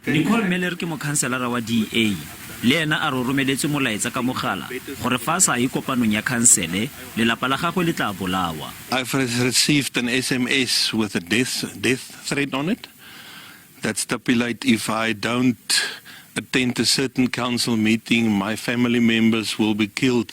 Nicole Miller ke mokhanselara wa DA le ena a romeletse molaetsa ka mogala gore fa sa e kopanong ya khansele lelapa la gagwe le tla bolawa. I've received an SMS with a death threat on it that stipulates if I don't attend a certain council meeting, my family members will be killed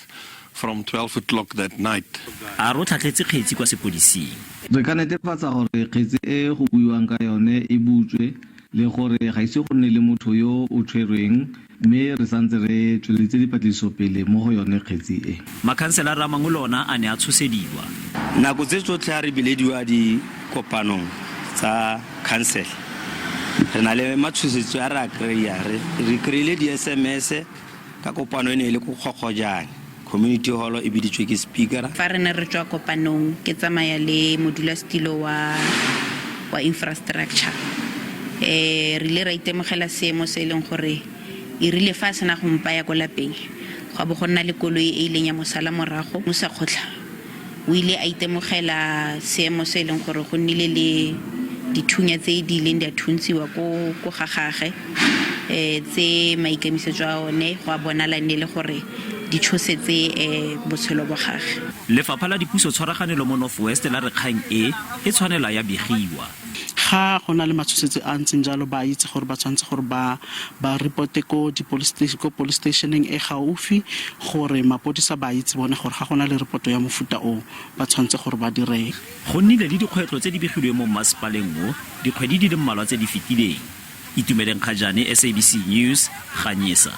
from 12 o'clock that night. A ro tlhatlhetse kgetsi kwa sepodising. Re ka netefatsa gore kgetsi e go buiwang ka yone e butswe le gore ga ise go nne le motho yo o tshwerweng mme re santse re tsweletse dipatlisiso pele mo go yone kgetsi e. Makhanselara a mangwe lona a ne a tshosediwa. Nako tse tsotlhe a re bilediwa di kopanong tsa council re na le matshosetso a re a kry-a re kry-ile di-SMS ka kopano e ne e le ko Kgokgojane community hall e biditswe ke speaker. Fa re ne re tswa kopanong ke tsamaya le modulasetilo wa infrastructure re le ra itemogela seemo se leng gore e rile fa sena go mpaya go lapeng go bo go nna le koloi e ileng ya mosala morago mo sa khotla o ile a itemogela seemo se leng gore go nnile le dithunya tse di ileng di a thuntsiwa go gagage tse maikemisetso a one go a bonala ne le gore di tshosetse botshelo bo gage. Lefapha la dipuso tshwaraganelo mo North West la re kgang e tshwanela ya begiwa. Ga go na le matshosetsi a ntseng jalo ba itse gore ba tshwantse gore ba reporte ko police stationeng e gaufi gore mapodisa ba itse bona gore ga go na le reporto ya mofuta o ba tshwantse gore ba dire. Go nnile le dikgwetlho tse di begilweng mo masepaleng mo dikgwedi di le mmalwa tse di fetileng. Itumeleng Kgajane, SABC News, Ganyesa.